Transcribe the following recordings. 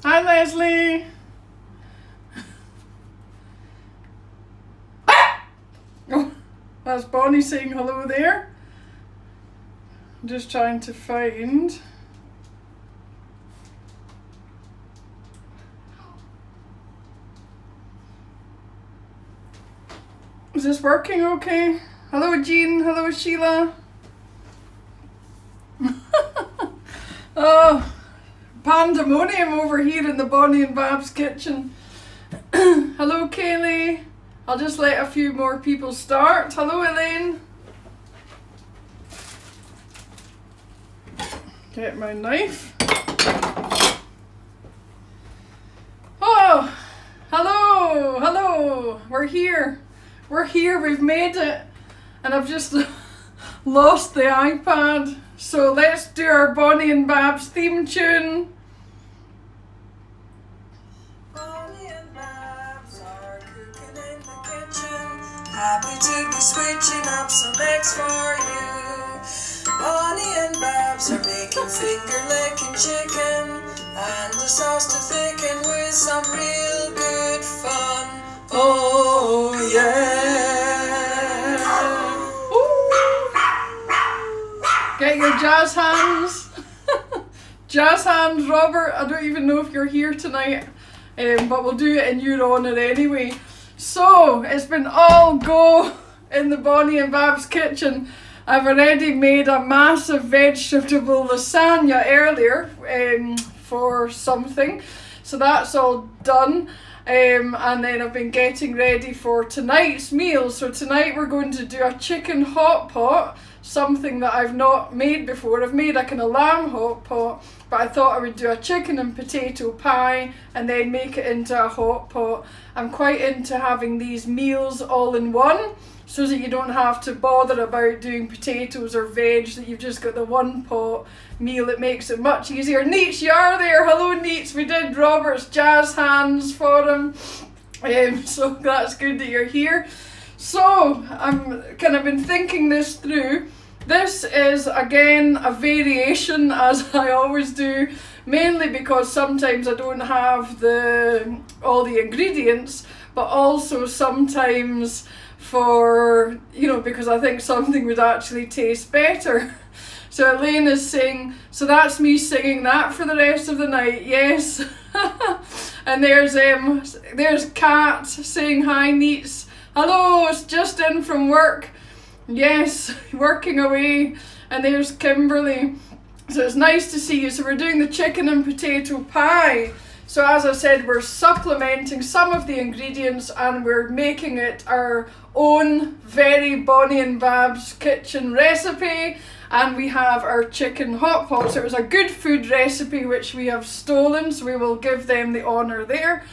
Hi, Leslie. Oh, that's Bonnie saying hello there. I'm just trying to find. Is this working okay? Hello, Jean. Hello, Sheila. Oh, pandemonium over here in the Bonnie and Babs kitchen. Hello, Kaylee. I'll just let a few more people start. Hello, Elaine. Get my knife. Oh, hello, hello. We're here. We're here. We've made it. And I've just lost the iPad. So let's do our Bonnie and Babs theme tune. Bonnie and Babs are cooking in the kitchen. Happy to be switching up some eggs for you. Bonnie and Babs are making finger-licking chicken and a sauce to thicken with some real good fun. Oh yeah! Get your jazz hands. Jazz hands, Robert. I don't even know if you're here tonight, but we'll do it in your honour anyway. So, it's been all go in the Bonnie and Babs kitchen. I've already made a massive vegetable lasagna earlier for something. So that's all done. And then I've been getting ready for tonight's meal. So tonight we're going to do a chicken hot pot, something that I've not made before. I've made a kind of lamb hot pot, but I thought I would do a chicken and potato pie and then make it into a hot pot. I'm quite into having these meals all in one, so that you don't have to bother about doing potatoes or veg, that you've just got the one pot meal. It makes it much easier. Neets, you are there. Hello, Neets. We did Robert's jazz hands for him. So that's good that you're here. So I'm kind of been thinking this through. This is again a variation, as I always do, mainly because sometimes I don't have all the ingredients, but also sometimes for, because I think something would actually taste better. So Elaine is saying, so that's me singing that for the rest of the night, yes. And there's Kat saying hi, Neets. Hello, it's just in from work. Yes, working away. And there's Kimberly. So it's nice to see you. So we're doing the chicken and potato pie. So as I said, we're supplementing some of the ingredients and we're making it our own very Bonnie and Babs kitchen recipe. And we have our chicken hot pot. So it was a good food recipe which we have stolen, so we will give them the honour there.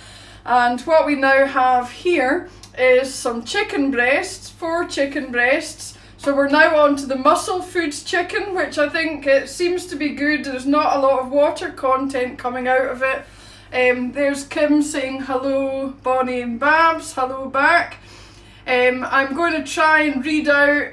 And what we now have here is some chicken breasts, 4 chicken breasts. So we're now on to the Muscle Foods chicken, which I think it seems to be good. There's not a lot of water content coming out of it. There's Kim saying hello, Bonnie and Babs, hello back. I'm going to try and read out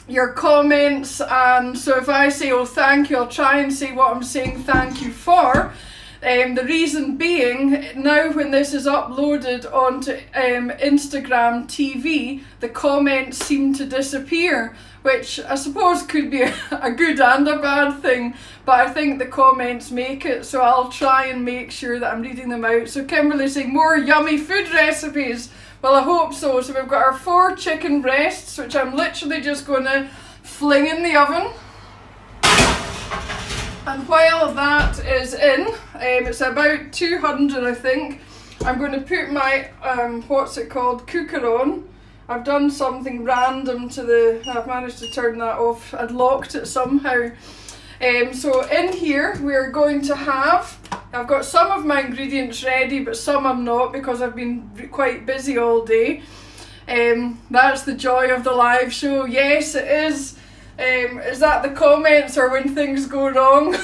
your comments, and so if I say oh thank you, I'll try and say what I'm saying thank you for. The reason being, now when this is uploaded onto Instagram TV, the comments seem to disappear, which I suppose could be a good and a bad thing, but I think the comments make it, so I'll try and make sure that I'm reading them out. So Kimberly's saying more yummy food recipes. Well, I hope so. So we've got our 4 chicken breasts, which I'm literally just going to fling in the oven. And while that is in, it's about 200 I think, I'm going to put my, cooker on. I've done something random I've managed to turn that off. I'd locked it somehow. So in here we're going to have, I've got some of my ingredients ready, but some I'm not because I've been quite busy all day. That's the joy of the live show. Yes, it is. Is that the comments or when things go wrong?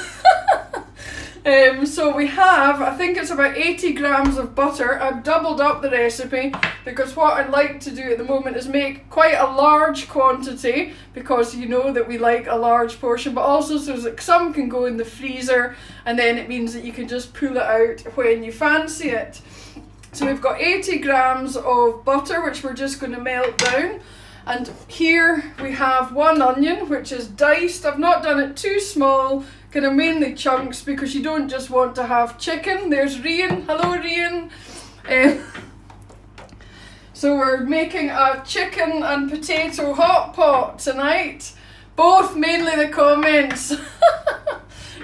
So we have, I think it's about 80 grams of butter. I've doubled up the recipe because what I'd like to do at the moment is make quite a large quantity, because you know that we like a large portion, but also so that some can go in the freezer, and then it means that you can just pull it out when you fancy it. So we've got 80 grams of butter, which we're just going to melt down. And here we have 1 onion, which is diced. I've not done it too small, kind of mainly chunks, because you don't just want to have chicken. There's Rian. Hello, Rian. So we're making a chicken and potato hot pot tonight. Both mainly the comments.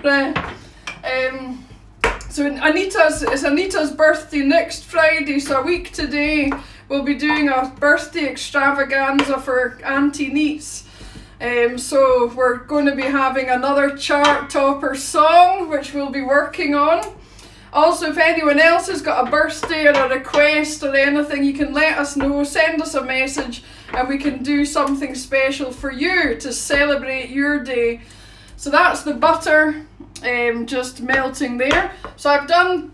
Right. So it's Anita's birthday next Friday, so a week today we'll be doing a birthday extravaganza for Auntie Neats. So we're going to be having another chart topper song, which we'll be working on. Also, if anyone else has got a birthday or a request or anything, you can let us know, send us a message, and we can do something special for you to celebrate your day. So that's the butter just melting there. So I've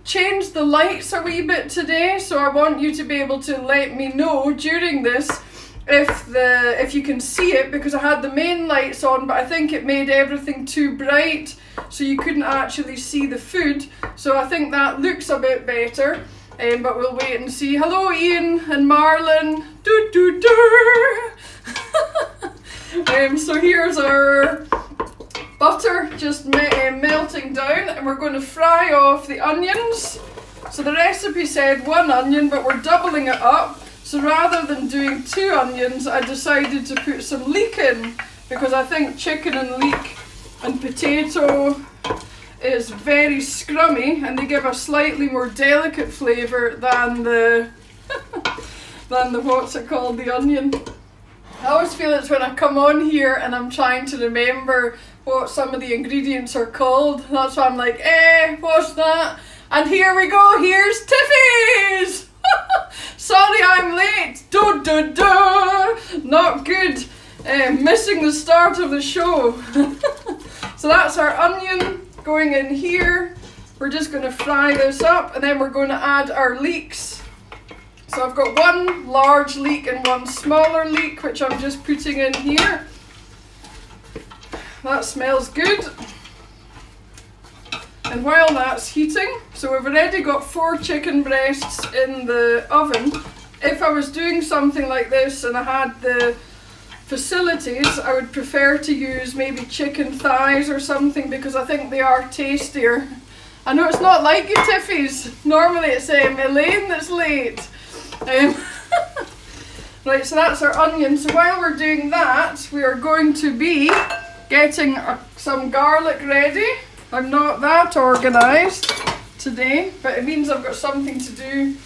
changed the lights a wee bit today, so I want you to be able to let me know during this if you can see it, because I had the main lights on, but I think it made everything too bright, so you couldn't actually see the food. So I think that looks a bit better, but we'll wait and see. Hello Ian and Marlon. Doo doo doo. So here's our butter just melting down, and we're going to fry off the onions. So the recipe said 1 onion, but we're doubling it up. So rather than doing 2 onions, I decided to put some leek in, because I think chicken and leek and potato is very scrummy, and they give a slightly more delicate flavour than the the onion. I always feel it's when I come on here and I'm trying to remember what some of the ingredients are called. That's why I'm like, what's that? And here we go, here's Tiffy's! Sorry I'm late. Not good. Missing the start of the show. So that's our onion going in here. We're just going to fry this up, and then we're going to add our leeks. So I've got 1 large leek and 1 smaller leek, which I'm just putting in here. That smells good. And while that's heating, so we've already got 4 chicken breasts in the oven. If I was doing something like this and I had the facilities, I would prefer to use maybe chicken thighs or something, because I think they are tastier. I know it's not like you, Tiffy's. Normally it's Elaine that's late. Right, so that's our onion. So while we're doing that, we are going to be getting some garlic ready. I'm not that organised today, but it means I've got something to do.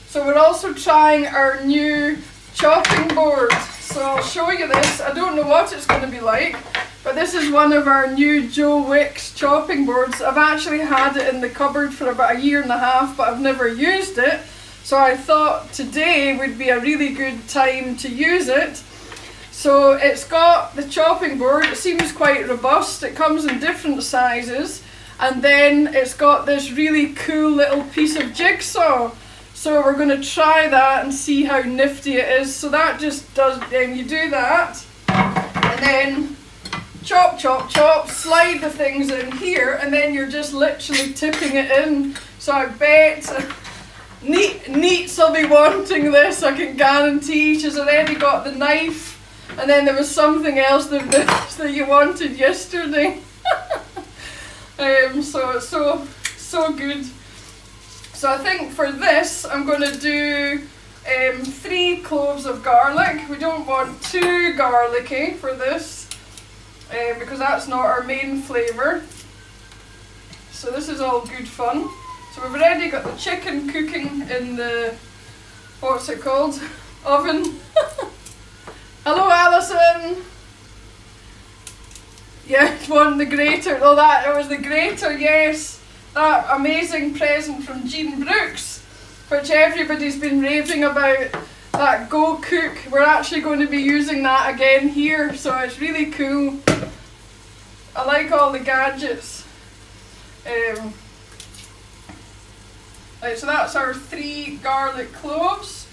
So we're also trying our new chopping board. So I'll show you this. I don't know what it's going to be like, but this is one of our new Joe Wicks chopping boards. I've actually had it in the cupboard for about 1.5 years, but I've never used it. So I thought today would be a really good time to use it. So it's got the chopping board. It seems quite robust. It comes in different sizes, and then it's got this really cool little piece of jigsaw. So we're going to try that and see how nifty it is. So that just does, you do that, and then chop, chop, chop, slide the things in here, and then you're just literally tipping it in. So I bet Neats will be wanting this, I can guarantee. She's already got the knife, and then there was something else that you wanted yesterday. So it's so good. So I think for this I'm going to do 3 cloves of garlic. We don't want too garlicky for this, because that's not our main flavour. So this is all good fun. So we've already got the chicken cooking in the, what's it called, oven. Hello Alison! Yeah, want the grater. Oh, it was the grater, yes. That amazing present from Jean Brooks, which everybody's been raving about, that Go Cook. We're actually going to be using that again here, so it's really cool. I like all the gadgets. Right, so that's our 3 garlic cloves.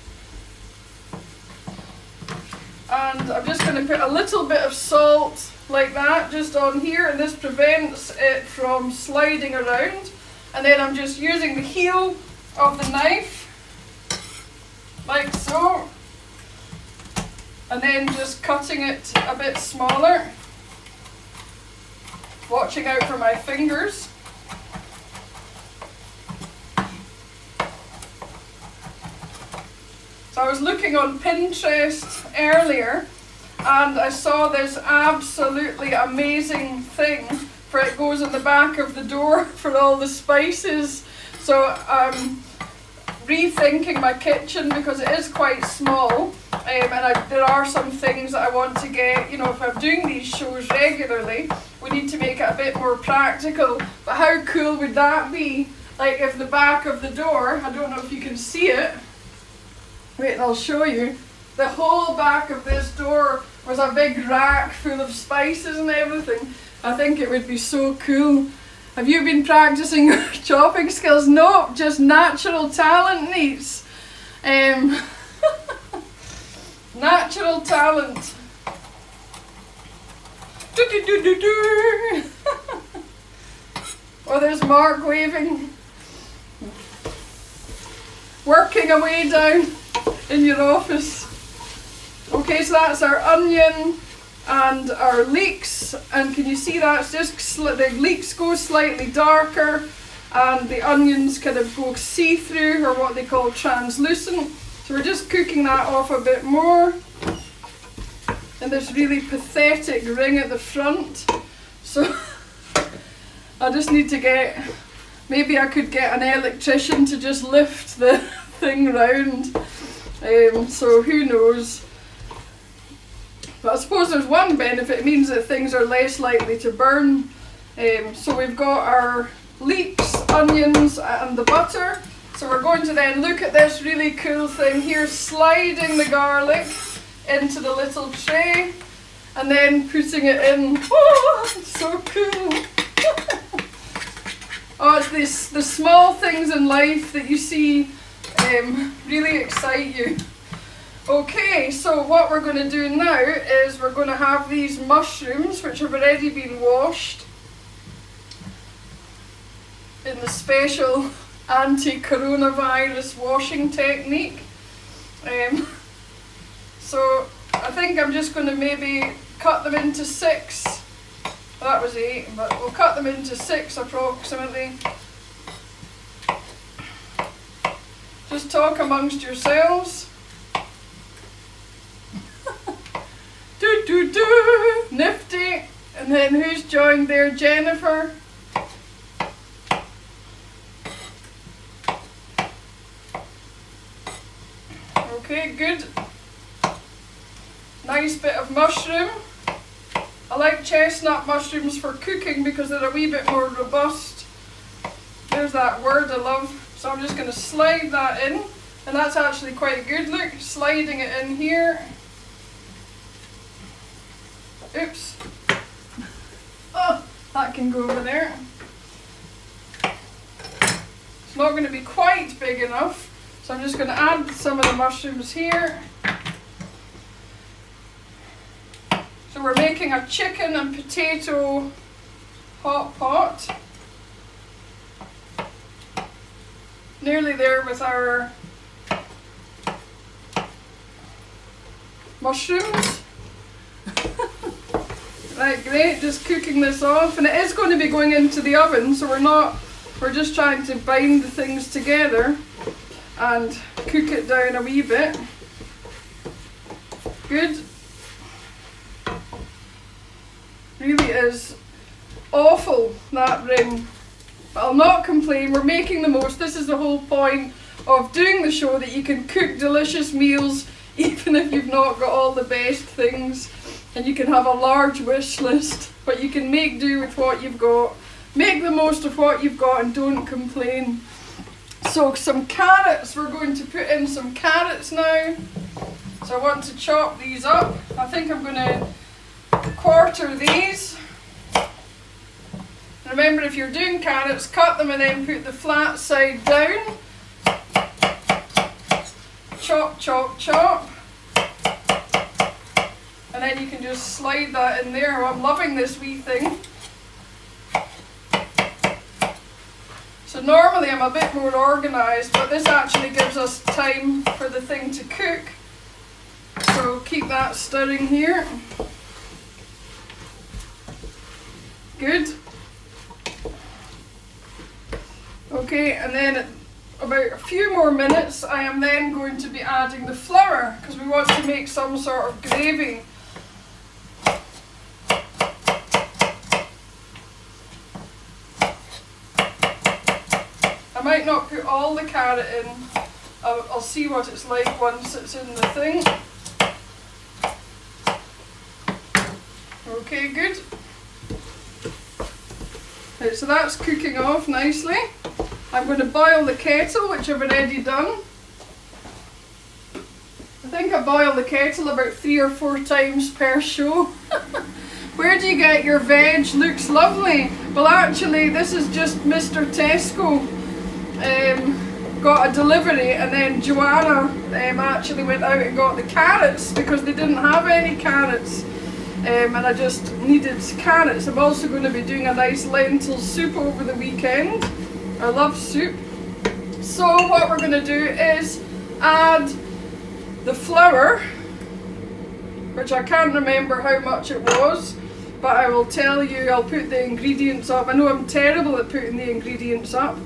And I'm just going to put a little bit of salt like that just on here, and this prevents it from sliding around. And then I'm just using the heel of the knife, like so, and then just cutting it a bit smaller, watching out for my fingers. So I was looking on Pinterest earlier and I saw this absolutely amazing thing for it goes in the back of the door for all the spices. So I'm rethinking my kitchen because it is quite small, and there are some things that I want to get, you know, if I'm doing these shows regularly, we need to make it a bit more practical. But how cool would that be? Like if the back of the door, I don't know if you can see it, wait, I'll show you. The whole back of this door was a big rack full of spices and everything. I think it would be so cool. Have you been practicing your chopping skills? No, just natural talent, Neats. Natural talent. Do, do, do, do, do. Oh, there's Mark waving. Working away down in your office. Okay, so that's our onion and our leeks, and can you see that's just the leeks go slightly darker and the onions kind of go see-through, or what they call translucent. So we're just cooking that off a bit more, and this really pathetic ring at the front. So I just need to get, maybe I could get an electrician to just lift the thing round. So who knows. But I suppose there's one benefit, it means that things are less likely to burn. So we've got our leeks, onions and the butter. So we're going to then look at this really cool thing here, sliding the garlic into the little tray and then putting it in. Oh, so cool. Oh, it's the small things in life that you see really excite you. Okay, so what we're going to do now is we're going to have these mushrooms, which have already been washed in the special anti-coronavirus washing technique. So I think I'm just going to maybe cut them into 6. Well, that was 8, but we'll cut them into 6 approximately. Just talk amongst yourselves. Do do do, nifty. And then who's joined there? Jennifer. Okay, good. Nice bit of mushroom. I like chestnut mushrooms for cooking because they're a wee bit more robust. There's that word I love. So I'm just going to slide that in, and that's actually quite good. Look, sliding it in here. Oops. Oh, that can go over there. It's not going to be quite big enough, so I'm just going to add some of the mushrooms here. So we're making a chicken and potato hot pot. Nearly there with our mushrooms. Right, great, just cooking this off, and it is going to be going into the oven, so we're just trying to bind the things together and cook it down a wee bit. Good. Really is awful, that ring. But I'll not complain, we're making the most. This is the whole point of doing the show, that you can cook delicious meals even if you've not got all the best things. And you can have a large wish list, but you can make do with what you've got. Make the most of what you've got and don't complain. So some carrots, we're going to put in some carrots now. So I want to chop these up. I think I'm going to quarter these. remember, if you're doing carrots, cut them and then put the flat side down. Chop, chop, chop. And then you can just slide that in there. Oh, I'm loving this wee thing. So normally I'm a bit more organised, but this actually gives us time for the thing to cook. So keep that stirring here. Good. Okay, and then about a few more minutes I am then going to be adding the flour because we want to make some sort of gravy. I might not put all the carrot in. I'll see what it's like once it's in the thing. Okay, good. Right, so that's cooking off nicely. I'm going to boil the kettle, which I've already done. I think I boil the kettle about 3 or 4 times per show. Where do you get your veg? Looks lovely. Well, actually, this is just Mr. Tesco. Got a delivery, and then Joanna actually went out and got the carrots because they didn't have any carrots. And I just needed carrots. I'm also going to be doing a nice lentil soup over the weekend. I love soup. So what we're going to do is add the flour, which I can't remember how much it was, but I will tell you. I'll put the ingredients up. I know I'm terrible at putting the ingredients up.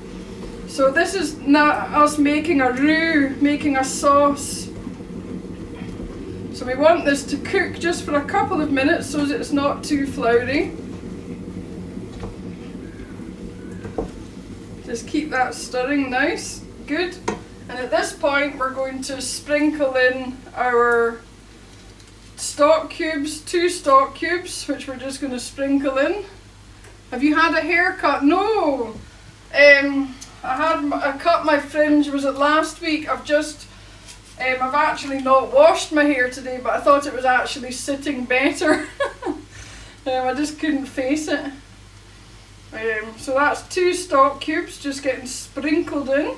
So this is not us making a roux, making a sauce. So we want this to cook just for a couple of minutes so that it's not too floury. Just keep that stirring nice, good. And at this point we're going to sprinkle in our stock cubes, 2 stock cubes, which we're just going to sprinkle in. Have you had a haircut? No! I cut my fringe, was it last week? I've actually not washed my hair today, but I thought it was actually sitting better. I just couldn't face it. So that's 2 stock cubes just getting sprinkled in.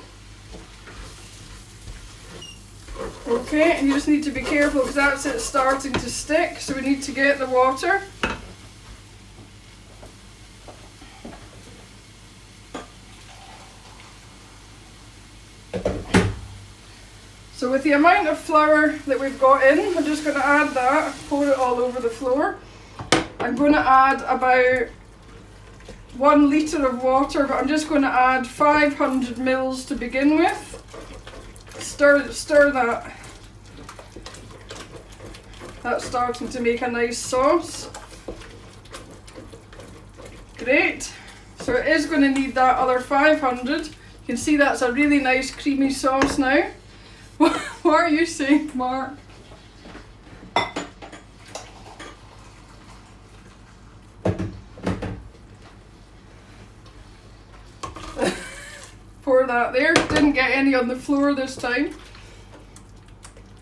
Okay, and you just need to be careful because that's it starting to stick, so we need to get the water. So with the amount of flour that we've got in, I'm just going to add that, pour it all over the floor. I'm going to add about 1 litre of water, but I'm just going to add 500 mils to begin with. Stir that. That's starting to make a nice sauce. Great. So it is going to need that other 500. You can see that's a really nice creamy sauce now. What are you saying, Mark? Pour that there. Didn't get any on the floor this time.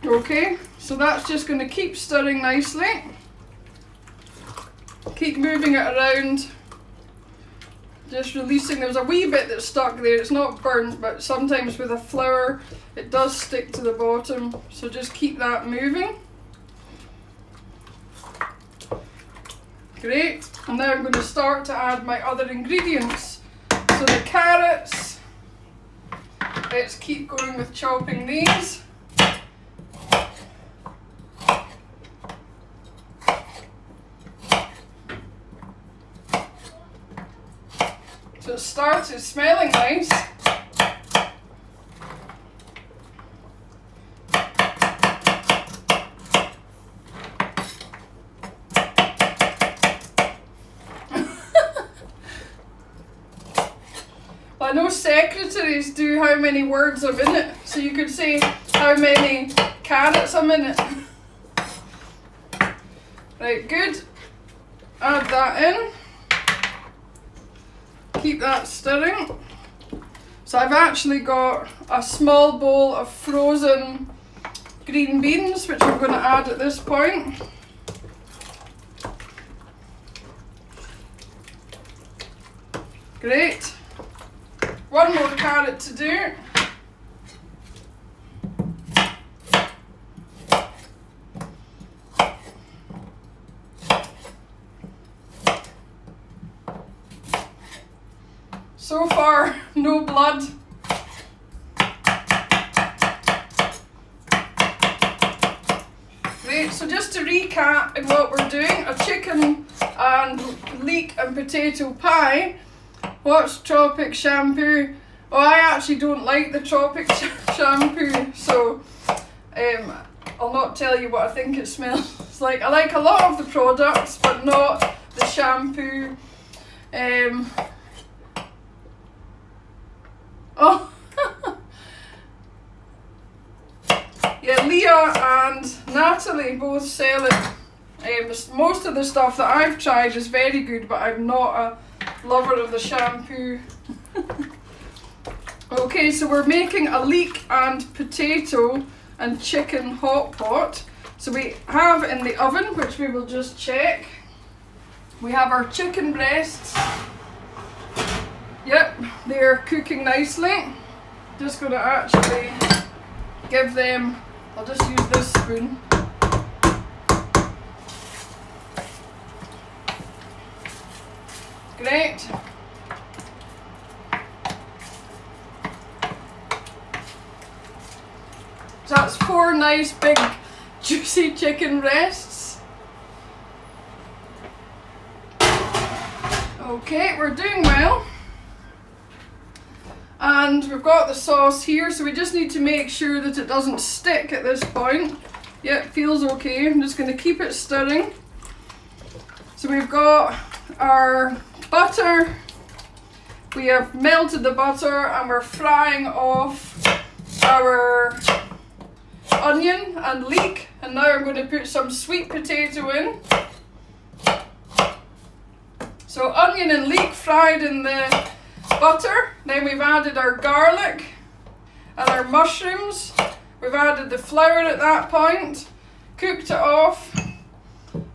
Okay, so that's just going to keep stirring nicely. Keep moving it around. Just releasing. There's a wee bit that's stuck there. It's not burnt, but sometimes with a flour it does stick to the bottom. So just keep that moving. Great. And now I'm going to start to add my other ingredients. So the carrots. Let's keep going with chopping these. So it starts, it's smelling nice. Well, I know secretaries do how many words are in it, so you could say how many carrots are in it. Right, good. Add that in. Keep that stirring. So I've actually got a small bowl of frozen green beans, which I'm going to add at this point. Great. One more carrot to do. So far, no blood. Great, so just to recap in what we're doing, a chicken and leek and potato pie. What's tropic shampoo? Oh, I actually don't like the tropic shampoo, so I'll not tell you what I think it smells like. I like a lot of the products, but not the shampoo. Oh, yeah, Leah and Natalie both sell it. Most of the stuff that I've tried is very good, but I'm not a lover of the shampoo. Okay, so we're making a leek and potato and chicken hot pot. So we have in the oven, which we will just check, we have our chicken breasts. Yep, they're cooking nicely. Just going to actually give them, I'll just use this spoon. Great. So that's 4 nice big juicy chicken breasts. Okay, we're doing well. And we've got the sauce here, so we just need to make sure that it doesn't stick at this point. Yeah, it feels okay. I'm just going to keep it stirring. So we've got our butter. We have melted the butter and we're frying off our onion and leek. And now I'm going to put some sweet potato in. So onion and leek fried in the butter. Then we've added our garlic and our mushrooms. We've added the flour at that point, cooked it off,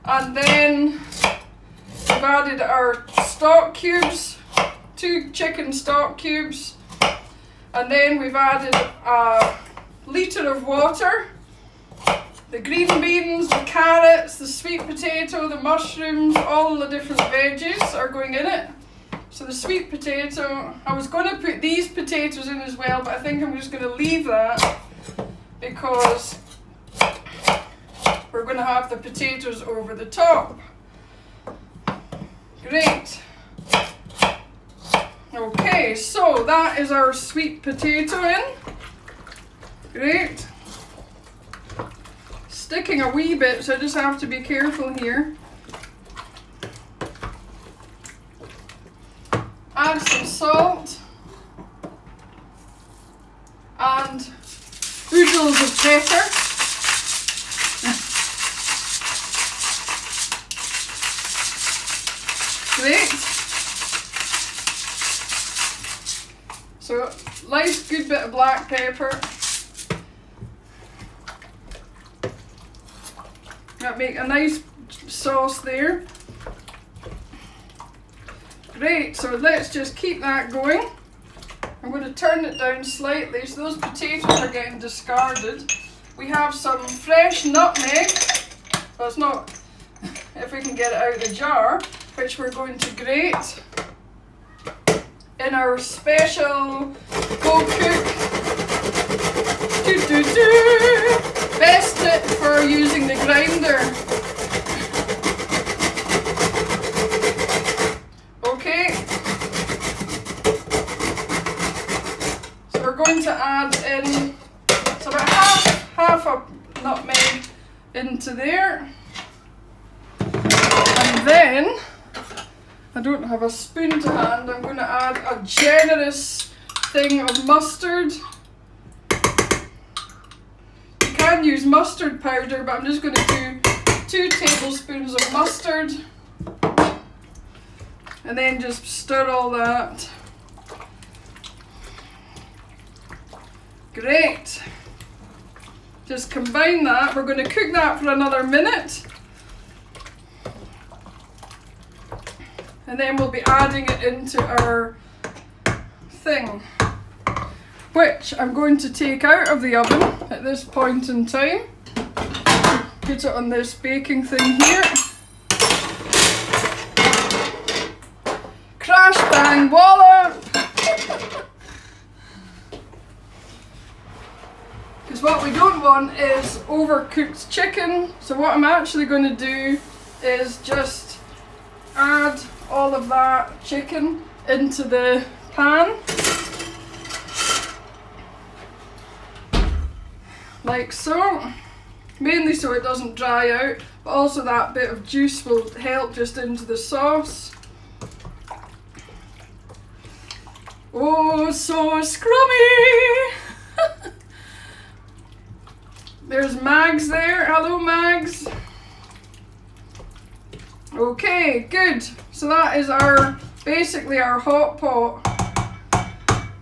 and then we've added our stock cubes, 2 chicken stock cubes, and then we've added a litre of water. The green beans, the carrots, the sweet potato, the mushrooms, all the different veggies are going in it. So the sweet potato, I was going to put these potatoes in as well, but I think I'm just going to leave that because we're going to have the potatoes over the top. Great. Okay, so that is our sweet potato in. Great. Sticking a wee bit, so I just have to be careful here. Add some salt and oodles of pepper. Great. So nice good bit of black pepper. That make a nice sauce there. Great, so let's just keep that going. I'm going to turn it down slightly so those potatoes are getting discarded. We have some fresh nutmeg, well it's not, if we can get it out of the jar, which we're going to grate in our special Go Cook best tip for using the grinder. Okay, so we're going to add in so about half a nutmeg into there, and then I don't have a spoon to hand. I'm going to add a generous thing of mustard. You can use mustard powder, but I'm just going to do 2 tablespoons of mustard. And then just stir all that. Great. Just combine that. We're going to cook that for another minute. and then we'll be adding it into our thing, which I'm going to take out of the oven at this point in time. Put it on this baking thing here. Crash bang wallop! Because what we don't want is overcooked chicken. So what I'm actually going to do is just add all of that chicken into the pan. Like so. Mainly so it doesn't dry out, but also that bit of juice will help just into the sauce. Oh, so scrummy! There's Mags there. Hello, Mags. Okay, good. So that is basically our hot pot.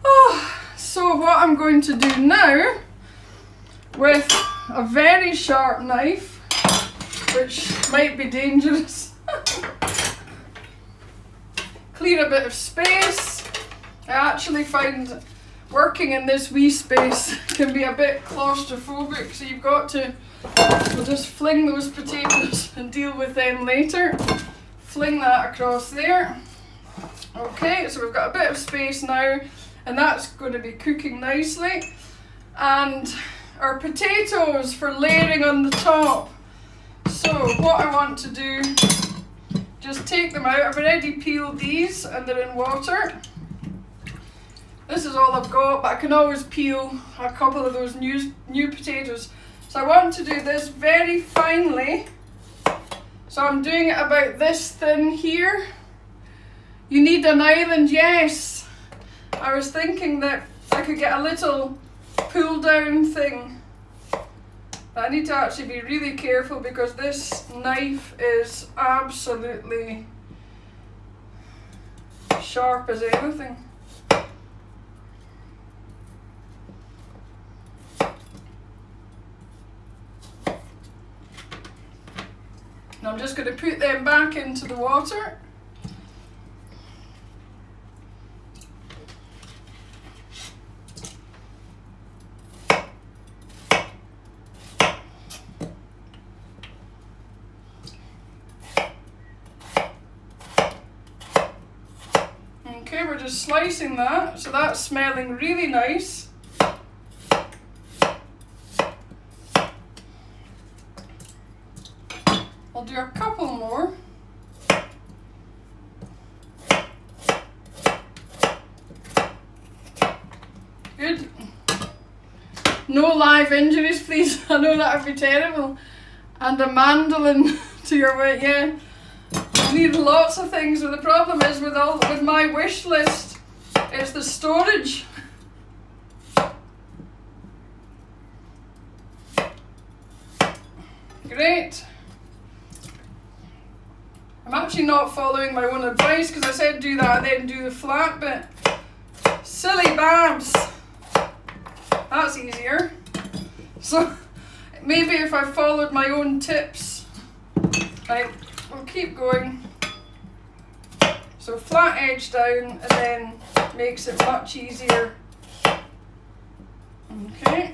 Oh, so what I'm going to do now with a very sharp knife, which might be dangerous, clear a bit of space. I actually find working in this wee space can be a bit claustrophobic, so you've got to, we'll just fling those potatoes and deal with them later. Fling that across there. Okay, so we've got a bit of space now, and that's going to be cooking nicely. And our potatoes for layering on the top. So what I want to do, just take them out. I've already peeled these and they're in water. This is all I've got, but I can always peel a couple of those new potatoes. So I want to do this very finely. So I'm doing it about this thin here. You need an island, yes. I was thinking that I could get a little pull down thing. But I need to actually be really careful because this knife is absolutely sharp as anything. And I'm just going to put them back into the water. Okay, we're just slicing that, so that's smelling really nice. I'll do a couple more. Good. No live injuries, please. I know that would be terrible. And a mandolin to your weight, yeah. I need lots of things, but the problem is with my wish list, it's the storage. Great. I'm actually not following my own advice because I said do that and then do the flat bit. Silly Babs. That's easier. So maybe if I followed my own tips. Right, we'll keep going. So flat edge down and then makes it much easier. Okay.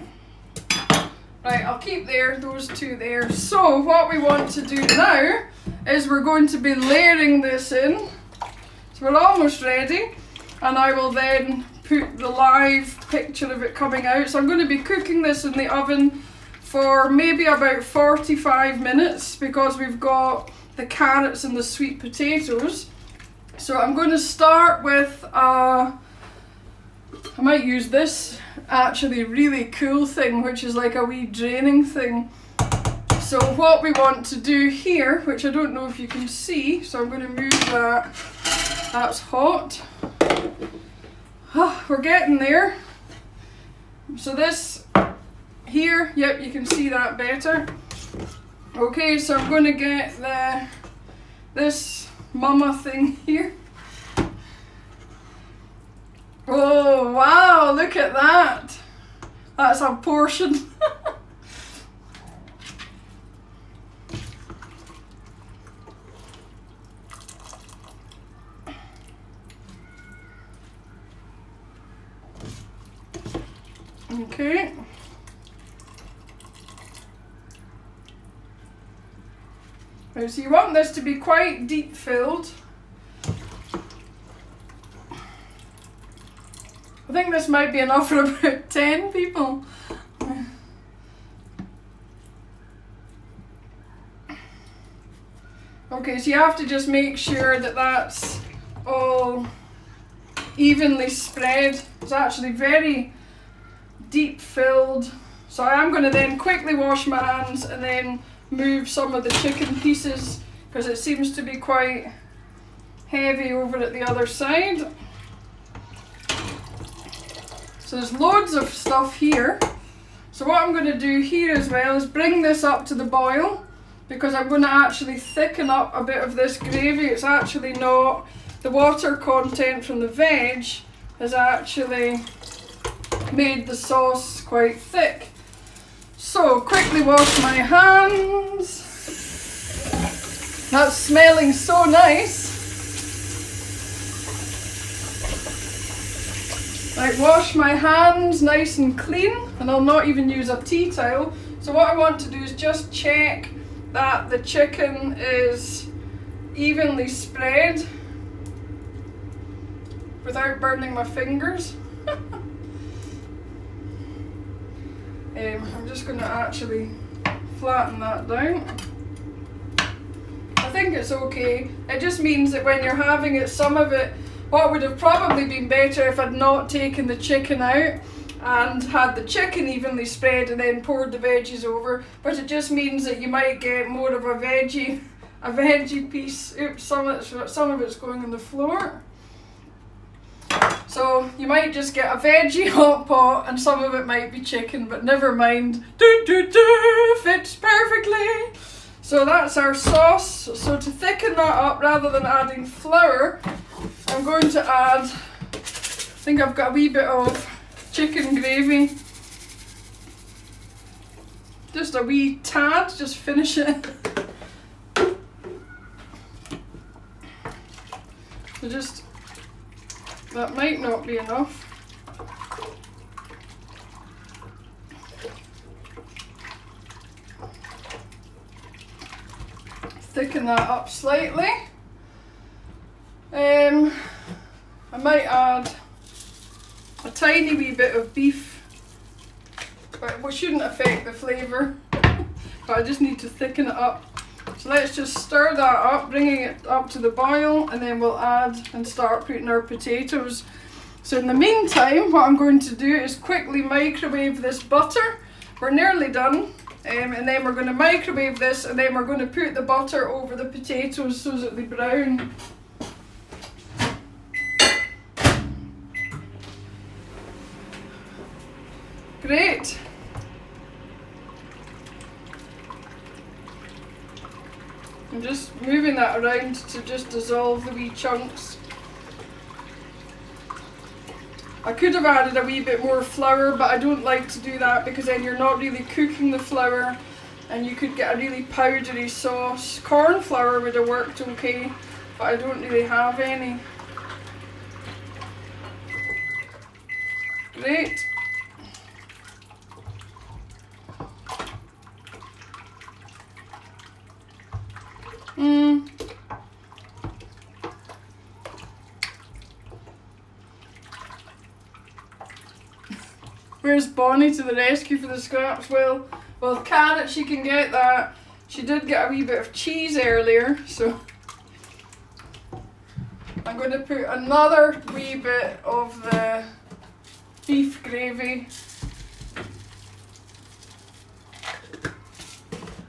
Right, I'll keep those two there. So what we want to do now is we're going to be layering this in. So we're almost ready. And I will then put the live picture of it coming out. So I'm going to be cooking this in the oven for maybe about 45 minutes because we've got the carrots and the sweet potatoes. So I'm going to start with, I might use this actually really cool thing, which is like a wee draining thing. So what we want to do here, which I don't know if you can see, so I'm going to move that. That's hot. We're getting there. So this here, yep, you can see that better. Okay, so I'm going to get this mama thing here. Oh wow, look at that. That's a portion. Okay. Right, so you want this to be quite deep filled. I think this might be enough for about 10 people. Okay, so you have to just make sure that that's all evenly spread. It's actually very deep filled. So I am going to then quickly wash my hands and then move some of the chicken pieces because it seems to be quite heavy over at the other side. So there's loads of stuff here. So what I'm going to do here as well is bring this up to the boil because I'm going to actually thicken up a bit of this gravy. It's actually not, the water content from the veg has actually made the sauce quite thick. So quickly wash my hands. That's smelling so nice. Right, wash my hands nice and clean, and I'll not even use a tea towel. So what I want to do is just check that the chicken is evenly spread without burning my fingers. I'm just going to actually flatten that down. I think it's okay. It just means that when you're having it, some of it, what would have probably been better if I'd not taken the chicken out and had the chicken evenly spread and then poured the veggies over, but it just means that you might get more of a veggie piece. Oops, some of it's going on the floor. So you might just get a veggie hot pot and some of it might be chicken, but never mind. Fits perfectly. So that's our sauce. So to thicken that up, rather than adding flour, I'm going to add, I think I've got a wee bit of chicken gravy. Just a wee tad, just finish it. So just, that might not be enough. Thicken that up slightly. I might add a tiny wee bit of beef, but it shouldn't affect the flavour. But I just need to thicken it up. So let's just stir that up, bringing it up to the boil, and then we'll add and start putting our potatoes. So in the meantime, what I'm going to do is quickly microwave this butter. We're nearly done. And then we're going to microwave this, and then we're going to put the butter over the potatoes so that they brown. Great. I'm just moving that around to just dissolve the wee chunks. I could have added a wee bit more flour, but I don't like to do that because then you're not really cooking the flour and you could get a really powdery sauce. Corn flour would have worked okay, but I don't really have any. Great. Where's Bonnie to the rescue for the scraps? Well, carrot, she can get that. She did get a wee bit of cheese earlier, so I'm going to put another wee bit of the beef gravy.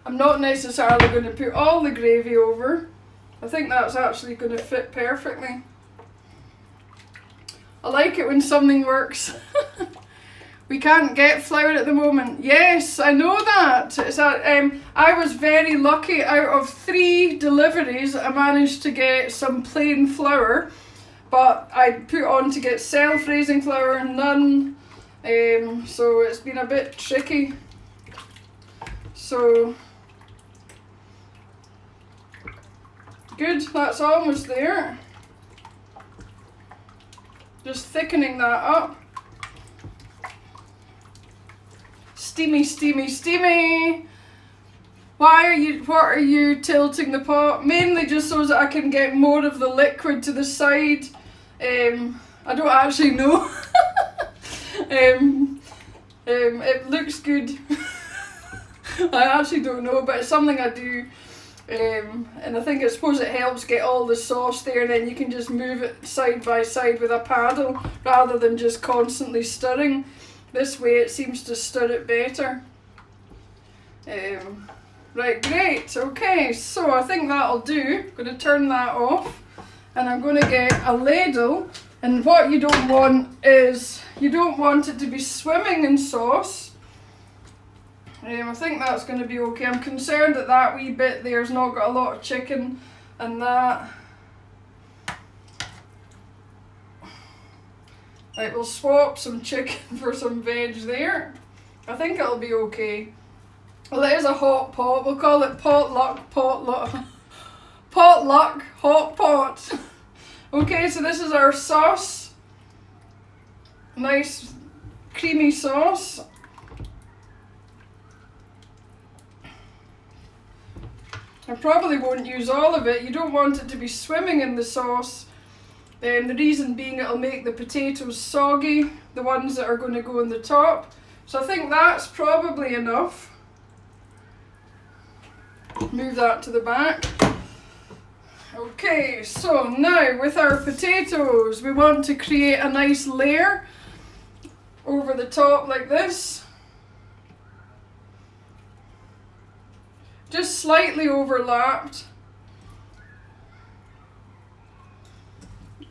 I'm not necessarily going to put all the gravy over. I think that's actually going to fit perfectly. I like it when something works. We can't get flour at the moment. Yes, I know that. I was very lucky. Out of 3 deliveries, I managed to get some plain flour, but I put on to get self-raising flour, none. So it's been a bit tricky. So good, that's almost there. Just thickening that up. steamy, steamy, steamy. What are you tilting the pot? Mainly just so that I can get more of the liquid to the side. I don't actually know. It looks good. I actually don't know, but it's something I do. And I suppose it helps get all the sauce there, and then you can just move it side by side with a paddle rather than just constantly stirring. This way it seems to stir it better. Right, great. Okay, so I think that'll do. I'm going to turn that off, and I'm going to get a ladle. And what you don't want is, you don't want it to be swimming in sauce. I think that's going to be okay. I'm concerned that that wee bit there's not got a lot of chicken and that. Right, we'll swap some chicken for some veg there. I think it'll be okay. Well, it is a hot pot. We'll call it potluck, hot pot. Okay, so this is our sauce. Nice creamy sauce. I probably won't use all of it. You don't want it to be swimming in the sauce. The reason being it'll make the potatoes soggy, the ones that are going to go on the top. So I think that's probably enough. Move that to the back. Okay, so now with our potatoes, we want to create a nice layer over the top like this. Just slightly overlapped.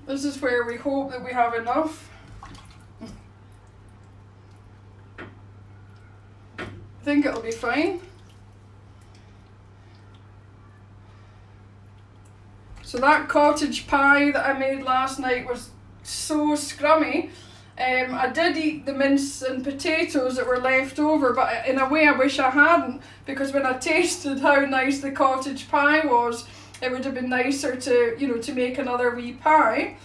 This is where we hope that we have enough. I think it'll be fine. So that cottage pie that I made last night was so scrummy. I did eat the mince and potatoes that were left over, but in a way I wish I hadn't, because when I tasted how nice the cottage pie was, it would have been nicer to, to make another wee pie.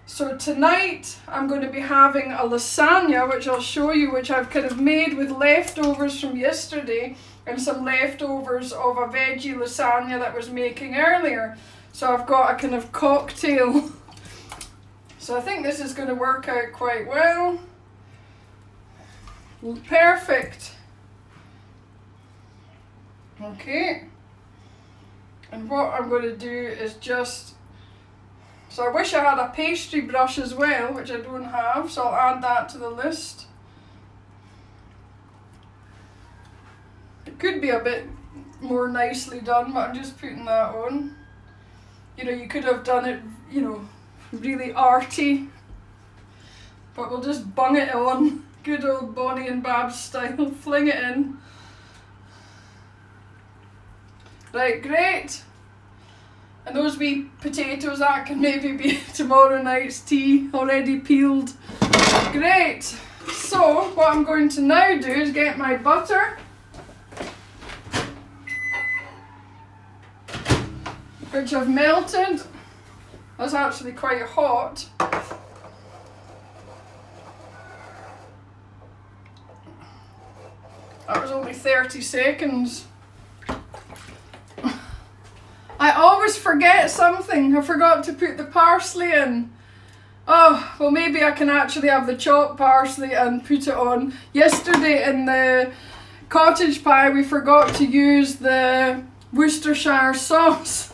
So tonight I'm going to be having a lasagna, which I'll show you, which I've kind of made with leftovers from yesterday and some leftovers of a veggie lasagna that I was making earlier. So I've got a kind of cocktail. So I think this is going to work out quite well. Perfect. Okay. And what I'm going to do is so I wish I had a pastry brush as well, which I don't have, so I'll add that to the list. It could be a bit more nicely done, but I'm just putting that on. You could have done it, really arty, but we'll just bung it on, good old Bonnie and Babs style, fling it in. Right, great. And those wee potatoes, that can maybe be tomorrow night's tea, already peeled. Great. So what I'm going to now do is get my butter, which I've melted. That's actually quite hot. That was only 30 seconds. I always forget something. I forgot to put the parsley in. Oh, well maybe I can actually have the chopped parsley and put it on. Yesterday in the cottage pie we forgot to use the Worcestershire sauce.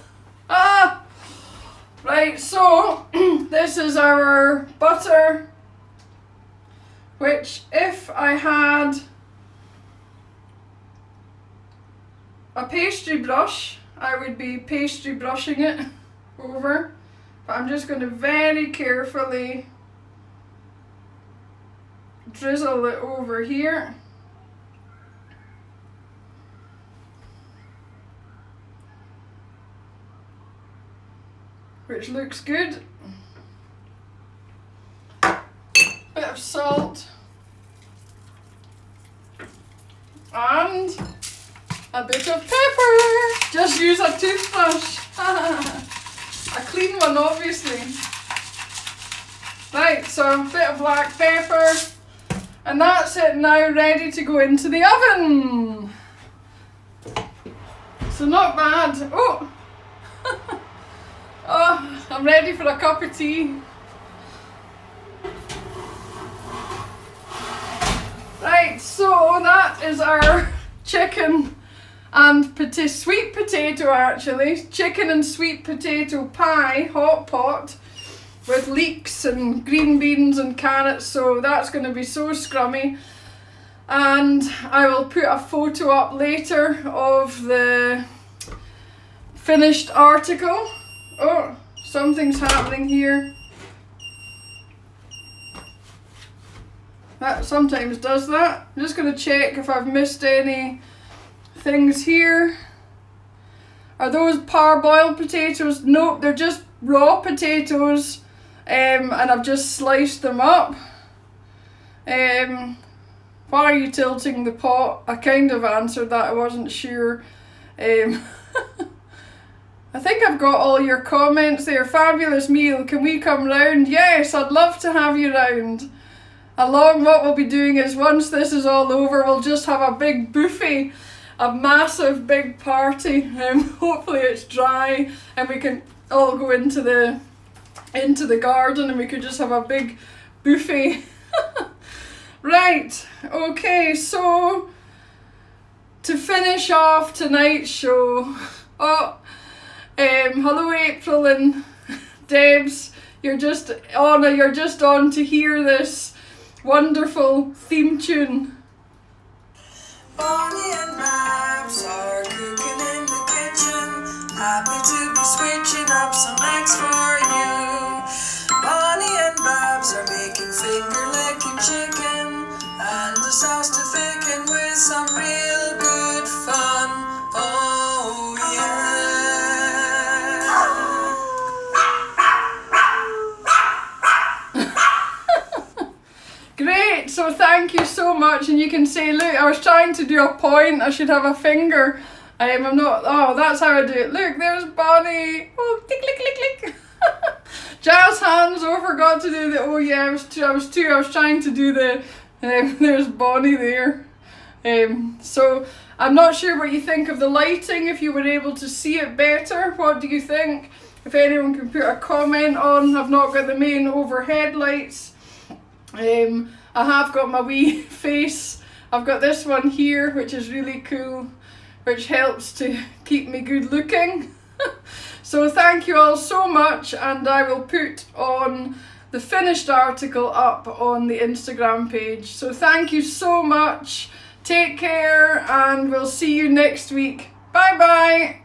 Right, so this is our butter, which if I had a pastry brush, I would be pastry brushing it over, but I'm just going to very carefully drizzle it over here. Which looks good. Bit of salt. And a bit of pepper. Just use a toothbrush. A clean one, obviously. Right, so a bit of black pepper. And that's it now, ready to go into the oven. So not bad. Oh, oh, I'm ready for a cup of tea. Right, so that is our chicken and sweet potato, actually. Chicken and sweet potato pie, hot pot, with leeks and green beans and carrots, so that's going to be so scrummy. And I will put a photo up later of the finished article. Oh, something's happening here. That sometimes does that. I'm just going to check if I've missed any things here. Are those parboiled potatoes? Nope, they're just raw potatoes, and I've just sliced them up. Why are you tilting the pot? I kind of answered that, I wasn't sure. I think I've got all your comments there. Fabulous meal, can we come round? Yes, I'd love to have you round. Along, what we'll be doing is, once this is all over, we'll just have a big buffet, a massive big party. Hopefully it's dry and we can all go into the garden and we could just have a big buffet. Right, okay, so to finish off tonight's show, hello April and Debs, you're just on to hear this wonderful theme tune. Bonnie and Babs are cooking in the kitchen, happy to be switching up some eggs for you. Bonnie and Babs are making finger-licking chicken and a sauce to thicken with some real good fun. Oh yeah. Great, so thank you so much, and you can say, look, I was trying to do a point, I should have a finger. I'm not, oh, that's how I do it. Look, there's Bonnie. Oh, click, click, click, click. Jazz hands, oh, forgot to do the, oh yeah, I was trying to do the, there's Bonnie there. So, I'm not sure what you think of the lighting, if you were able to see it better. What do you think? If anyone can put a comment on. I've not got the main overhead lights. I have got my wee face. I've got this one here, which is really cool, which helps to keep me good looking. So thank you all so much, and I will put on the finished article up on the Instagram page. So thank you so much. Take care, and we'll see you next week. Bye bye.